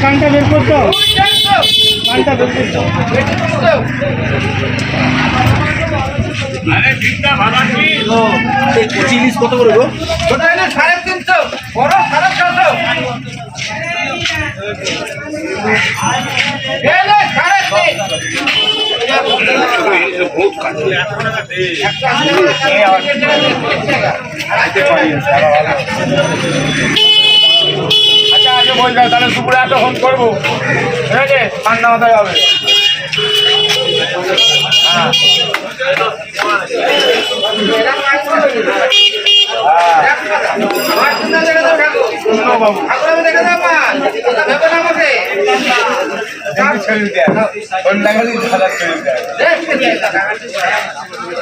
কানটা বের করতো, কানটা বের করতো। চিনিস কত করে গো? 350, বড় 750। আচ্ছা আগে বলবে তাহলে দুপুরে একটা ফোন করবো, ঠিক আছে? ঠান্ডা মাথায় হবে। হ্যাঁ ছেড়ে দেয়